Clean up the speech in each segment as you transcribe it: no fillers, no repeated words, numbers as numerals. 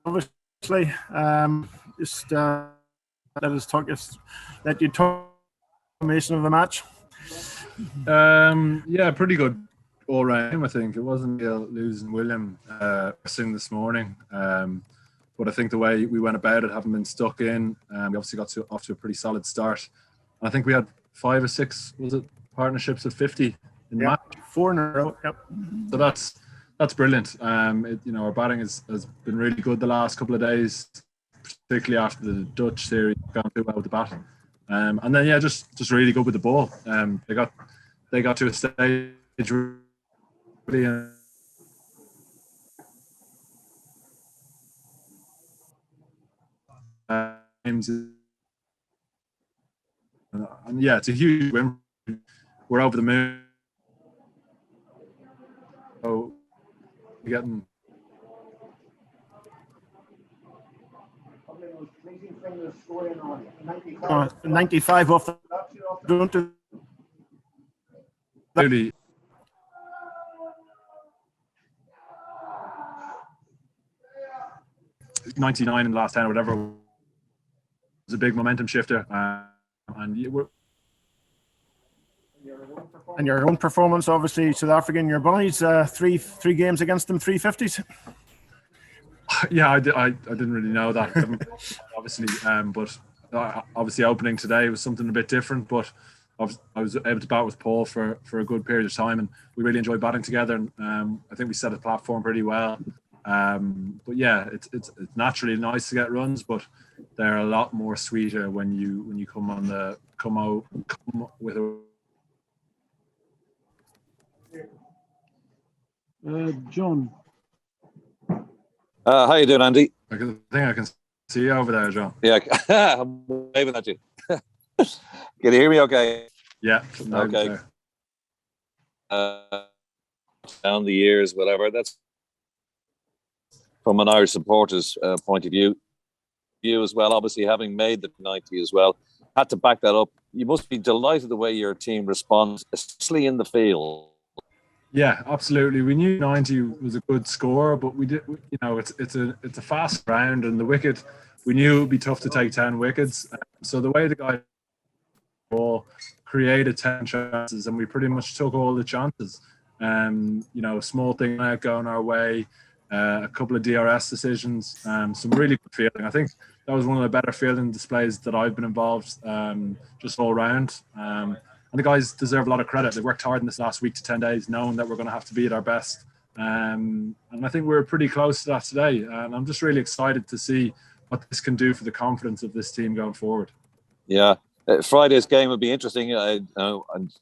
obviously. Just let you talk information of the match. Yeah, pretty good all round. I think it wasn't losing William this morning, but I think the way we went about it, having been stuck in, we obviously got off to a pretty solid start. I think we had 5 or 6 partnerships of 50 in the match. 4 in a row. Yep. So that's brilliant. Our batting has been really good the last couple of days, particularly after the Dutch series gone too well with the bat. And then just really good with the ball. They got to a stage really and yeah, it's a huge win. We're over the moon. So we're getting 95 off the really 99 in the last 10 or whatever. It was a big momentum shifter, and your own performance, obviously South Africa in your boys, three games against them, 350s. Yeah, I didn't really know that, obviously, but obviously opening today was something a bit different. But I was able to bat with Paul for a good period of time, and we really enjoyed batting together. And I think we set a platform pretty well. But yeah, it's naturally nice to get runs, but they're a lot more sweeter when you come with a. John. How you doing, Andy? I think I can see you over there, John. Yeah, I'm waving at you. Can you hear me okay? Yeah. Okay. Down the years, whatever. That's from an Irish supporter's point of view. You as well, obviously having made the 90 as well, had to back that up. You must be delighted the way your team responds, especially in the field. Yeah, absolutely. We knew 90 was a good score, but we did. It's a fast round, and the wicket. We knew it would be tough to take 10 wickets. So the way the guy ball created 10 chances, and we pretty much took all the chances. Small thing out going our way, a couple of DRS decisions, some really good fielding. I think that was one of the better fielding displays that I've been involved, just all round. And the guys deserve a lot of credit. They worked hard in this last week to 10 days, knowing that we're going to have to be at our best. And I think we're pretty close to that today. And I'm just really excited to see what this can do for the confidence of this team going forward. Yeah. Friday's game would be interesting. I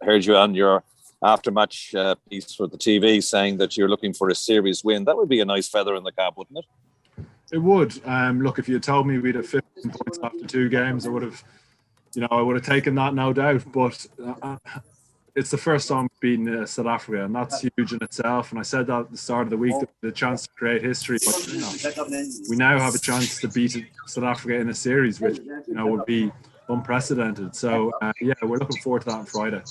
heard you on your after-match piece for the TV saying that you're looking for a series win. That would be a nice feather in the cap, wouldn't it? It would. Look, if you had told me we'd have 15 points after 2 games, I would have taken that, no doubt. But it's the first time we've beaten South Africa, and that's huge in itself. And I said that at the start of the week, the chance to create history. But we now have a chance to beat South Africa in a series, which would be unprecedented. So we're looking forward to that on Friday.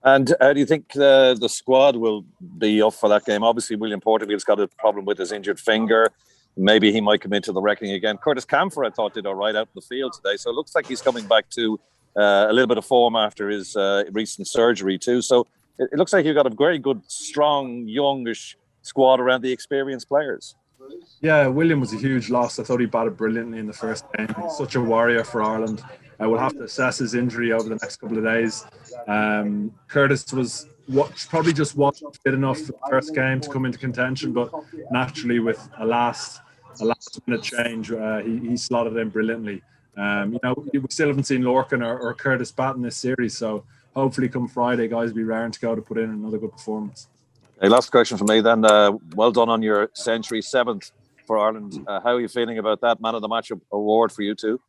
And do you think the squad will be up for that game? Obviously, William Porterfield's got a problem with his injured finger. Maybe he might come into the reckoning again. Curtis Camphor, I thought, did all right out in the field today. So it looks like he's coming back to a little bit of form after his recent surgery too. So it looks like you've got a very good, strong, youngish squad around the experienced players. Yeah, William was a huge loss. I thought he batted brilliantly in the first game. He's such a warrior for Ireland. We'll have to assess his injury over the next couple of days. Curtis was probably just wasn't fit enough for the first game to come into contention, but naturally with a last minute change, he slotted in brilliantly. We still haven't seen Lorcan or Curtis bat in this series, so hopefully come Friday, guys will be raring to go to put in another good performance. Hey, last question from me then. Well done on your century, 7th for Ireland. How are you feeling about that Man of the Match award for you too?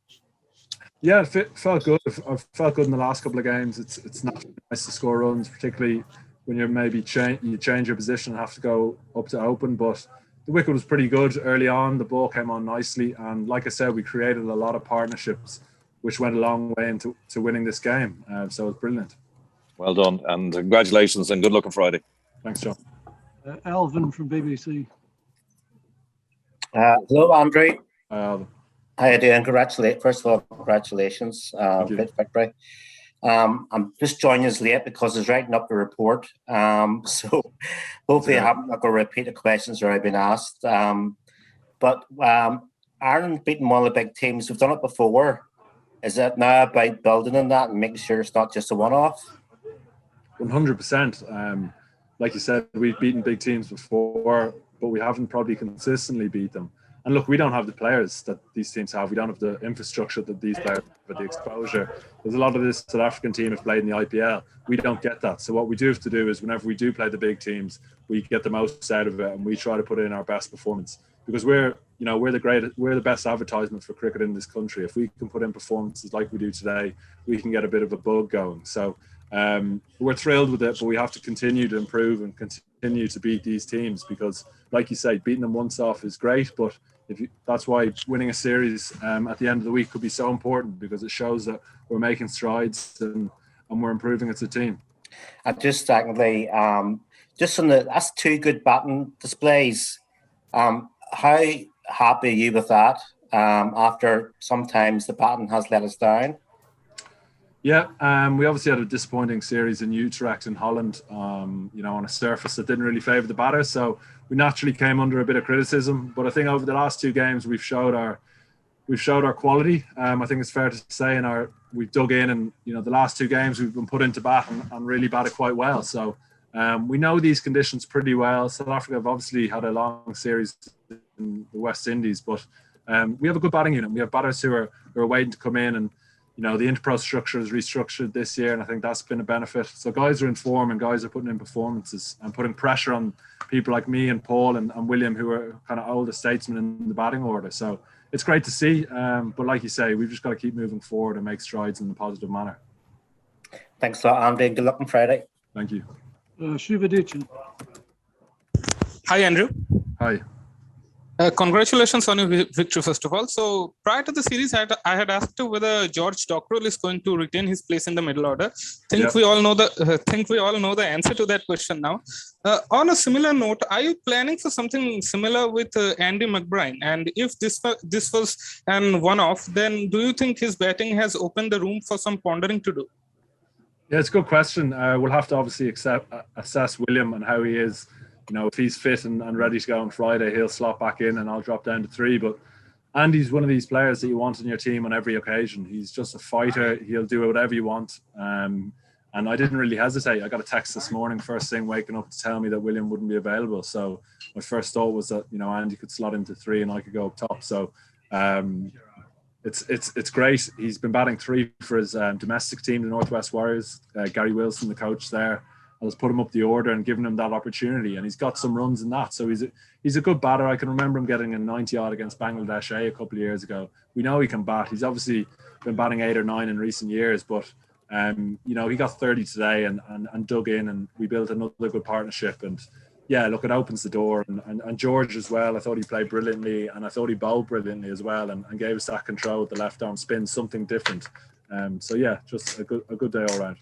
Yeah, it felt good. I've felt good in the last couple of games. It's not nice to score runs, particularly when you're maybe you change your position and have to go up to open. But the wicket was pretty good early on. The ball came on nicely, and like I said, we created a lot of partnerships, which went a long way into winning this game. So it's brilliant. Well done, and congratulations, and good luck on Friday. Thanks, John. Alvin from BBC. Hello, Andrew. Uh, How you doing? First of all, congratulations. Thank you. Great victory. I'm just joining us late because I was writing up the report. So hopefully I'm not going to repeat the questions that I've been asked. But Ireland beating one of the big teams. We've done it before. Is it now about building on that and making sure it's not just a one-off? 100%. Like you said, we've beaten big teams before, but we haven't probably consistently beat them. And look, we don't have the players that these teams have. We don't have the infrastructure that these players have, but the exposure. There's a lot of this South African team have played in the IPL. We don't get that. So what we do have to do is whenever we do play the big teams, we get the most out of it and we try to put in our best performance because we're the best advertisement for cricket in this country. If we can put in performances like we do today, we can get a bit of a bug going. So we're thrilled with it, but we have to continue to improve and continue to beat these teams because, like you say, beating them once off is great, but that's why winning a series at the end of the week could be so important because it shows that we're making strides and we're improving as a team. And just secondly, that's two good batting displays. How happy are you with that? After sometimes the batting has let us down. Yeah, we obviously had a disappointing series in Utrecht in Holland, on a surface that didn't really favour the batter. So we naturally came under a bit of criticism. But I think over the last two games, we've showed our quality. I think it's fair to say we've dug in, and the last two games we've been put into bat and really batted quite well. So we know these conditions pretty well. South Africa have obviously had a long series in the West Indies, but we have a good batting unit. We have batters who are waiting to come in, and the Interpro structure is restructured this year, and I think that's been a benefit. So guys are in form and guys are putting in performances and putting pressure on people like me and Paul and William, who are kind of older statesmen in the batting order. So it's great to see. But like you say, we've just got to keep moving forward and make strides in a positive manner. Thanks a lot, Andy. Good luck on Friday. Thank you. Shivadichan. Hi, Andrew. Hi. Congratulations on your victory, first of all. So prior to the series, I had asked you whether George Dockrell is going to retain his place in the middle order. We all know the answer to that question now. On a similar note, are you planning for something similar with Andy McBride? And if this was an one-off, then do you think his batting has opened the room for some pondering to do? Yeah, it's a good question. We'll have to obviously assess William and how he is. If he's fit and ready to go on Friday, he'll slot back in and I'll drop down to 3. But Andy's one of these players that you want on your team on every occasion. He's just a fighter. He'll do whatever you want. And I didn't really hesitate. I got a text this morning, first thing, waking up to tell me that William wouldn't be available. So my first thought was that, Andy could slot into 3 and I could go up top. So it's great. He's been batting 3 for his domestic team, the Northwest Warriors. Gary Wilson, the coach there, has put him up the order and given him that opportunity, and he's got some runs in that. So he's a good batter. I can remember him getting a 90 odd against Bangladesh a couple of years ago. We know he can bat. He's obviously been batting 8 or 9 in recent years, but he got 30 today and dug in, and we built another good partnership. And yeah, look, it opens the door. And George as well, I thought he played brilliantly, and I thought he bowled brilliantly as well, and gave us that control with the left arm spin, something different. So yeah, just a good day all round.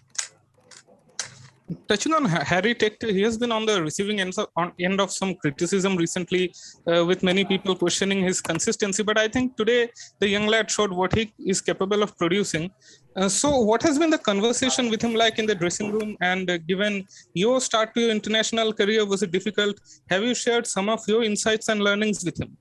Touching on Harry Tector, he has been on the receiving end of some criticism recently, with many people questioning his consistency. But I think today the young lad showed what he is capable of producing. So what has been the conversation with him like in the dressing room? And given your start to your international career, was it difficult? Have you shared some of your insights and learnings with him?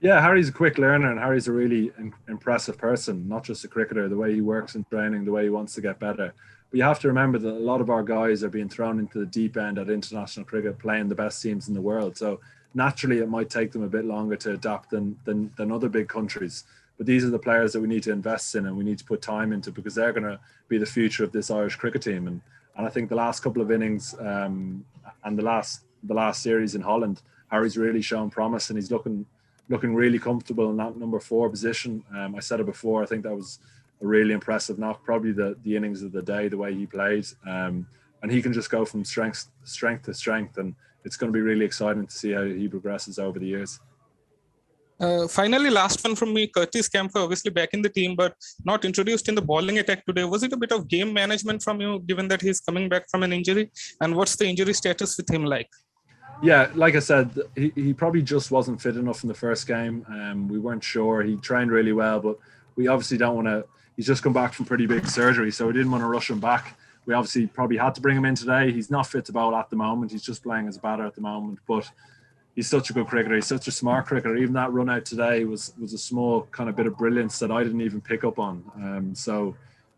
Yeah, Harry's a quick learner, and Harry's a really impressive person, not just a cricketer, the way he works in training, the way he wants to get better. But you have to remember that a lot of our guys are being thrown into the deep end at international cricket, playing the best teams in the world. So naturally, it might take them a bit longer to adapt than other big countries. But these are the players that we need to invest in and we need to put time into, because they're going to be the future of this Irish cricket team. And I think the last couple of innings and the last series in Holland, Harry's really shown promise, and he's looking really comfortable in that number 4 position. I said it before, I think that was a really impressive knock, probably the innings of the day, the way he played. And he can just go from strength to strength, and it's going to be really exciting to see how he progresses over the years. Finally, last one from me, Curtis Camphor, obviously back in the team, but not introduced in the bowling attack today. Was it a bit of game management from you, given that he's coming back from an injury? And what's the injury status with him like? Yeah, like I said, he probably just wasn't fit enough in the first game. We weren't sure. He trained really well, but we obviously don't want to. He's just come back from pretty big surgery, so we didn't want to rush him back. We obviously probably had to bring him in today. He's not fit to bowl at the moment. He's just playing as a batter at the moment, but he's such a good cricketer. He's such a smart cricketer. Even that run out today was a small kind of bit of brilliance that I didn't even pick up on.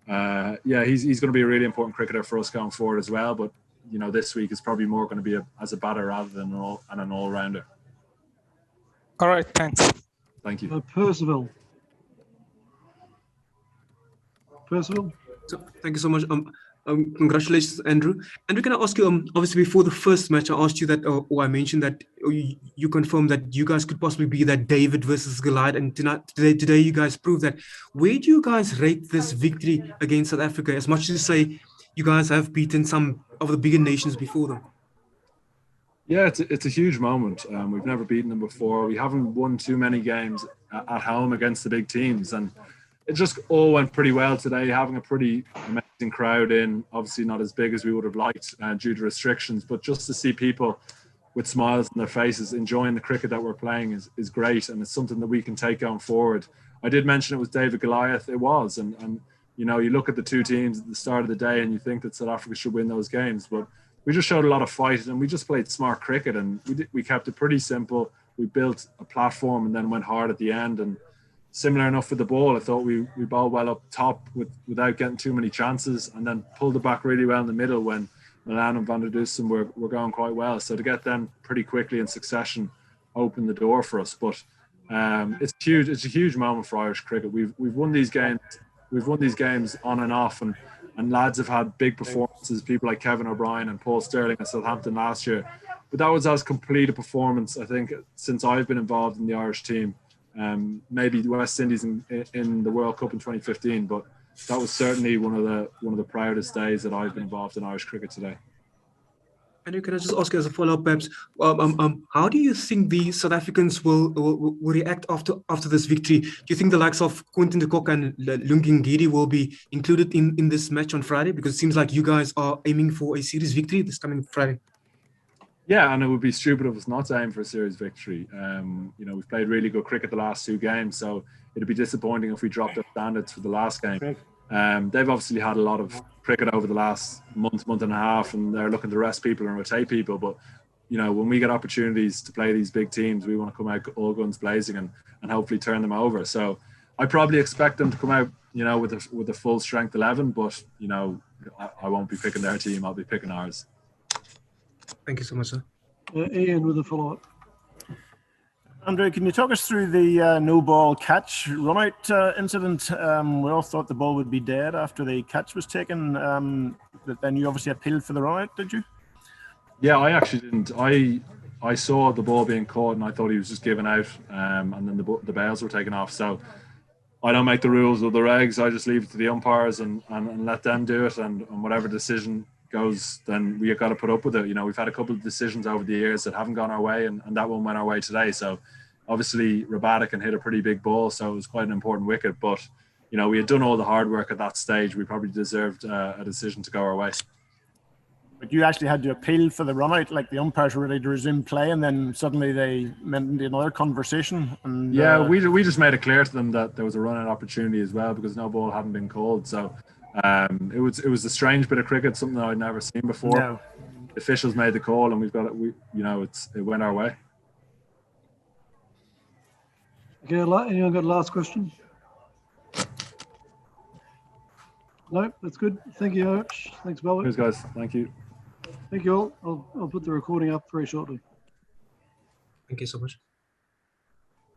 Yeah, he's going to be a really important cricketer for us going forward as well. But you know, this week is probably more going to be as a batter rather than an all-rounder. All right, thanks. Thank you. Percival. So, thank you so much. Congratulations, Andrew. Andrew, can I ask you? Obviously, before the first match, I asked you that, or I mentioned that you confirmed that you guys could possibly be that David versus Goliath, and today you guys proved that. Where do you guys rate this victory against South Africa? As much as you say you guys have beaten some of the bigger nations before them. Yeah, it's a huge moment. We've never beaten them before. We haven't won too many games at home against the big teams, and it just all went pretty well today. Having a pretty amazing crowd in, obviously not as big as we would have liked due to restrictions, but just to see people with smiles on their faces enjoying the cricket that we're playing is great, and it's something that we can take going forward. I did mention it was David Goliath. It was, and you know, you look at the two teams at the start of the day and you think that South Africa should win those games, but we just showed a lot of fight and we just played smart cricket, and we kept it pretty simple. We built a platform and then went hard at the end, and similar enough with the ball. I thought we bowled well up top without getting too many chances, and then pulled it back really well in the middle when Milan and Van der Dussen were going quite well. So to get them pretty quickly in succession opened the door for us. But it's huge. It's a huge moment for Irish cricket. We've won these games. We've won these games on and off, and lads have had big performances. People like Kevin O'Brien and Paul Sterling at Southampton last year. But that was as complete a performance, I think, since I've been involved in the Irish team. Maybe the West Indies in the World Cup in 2015, but that was certainly one of the proudest days that I've been involved in Irish cricket today. And can I just ask you as a follow-up, perhaps, how do you think the South Africans will react after this victory? Do you think the likes of Quinton de Kock and Lungi Ngidi will be included in this match on Friday? Because it seems like you guys are aiming for a series victory this coming Friday. Yeah, and it would be stupid of us not to aim for a series victory. You know, we've played really good cricket the last two games, so it'd be disappointing if we dropped our standards for the last game. They've obviously had a lot of cricket over the last month and a half, and they're looking to rest people and rotate people. But, you know, when we get opportunities to play these big teams, we want to come out all guns blazing and hopefully turn them over. So I probably expect them to come out, you know, with a full strength 11, but, you know, I won't be picking their team. I'll be picking ours. Thank you so much, sir. Ian with a follow-up. Andrew, can you talk us through the no ball catch run-out incident? We all thought the ball would be dead after the catch was taken. But then you obviously appealed for the run-out, did you? Yeah, I actually didn't. I saw the ball being caught and I thought he was just given out, and then the bails were taken off. So I don't make the rules or the regs. I just leave it to the umpires and let them do it. And whatever decision goes, then we got to put up with it. You know, we've had a couple of decisions over the years that haven't gone our way, and that one went our way today. So obviously Rabada can hit a pretty big ball, so it was quite an important wicket. But, you know, we had done all the hard work at that stage. We probably deserved a decision to go our way. But you actually had to appeal for the run-out, like the umpires were ready to resume play, and then suddenly they went into another conversation. And yeah, we just made it clear to them that there was a run-out opportunity as well, because no ball hadn't been called. So it was a strange bit of cricket, something that I'd never seen before. No. The officials made the call, and we've got it. It went our way. Okay, anyone got a last question? No, that's good. Thank you, Arch. Thanks, Balby. Cheers, guys. Thank you. Thank you all. I'll put the recording up very shortly. Thank you so much.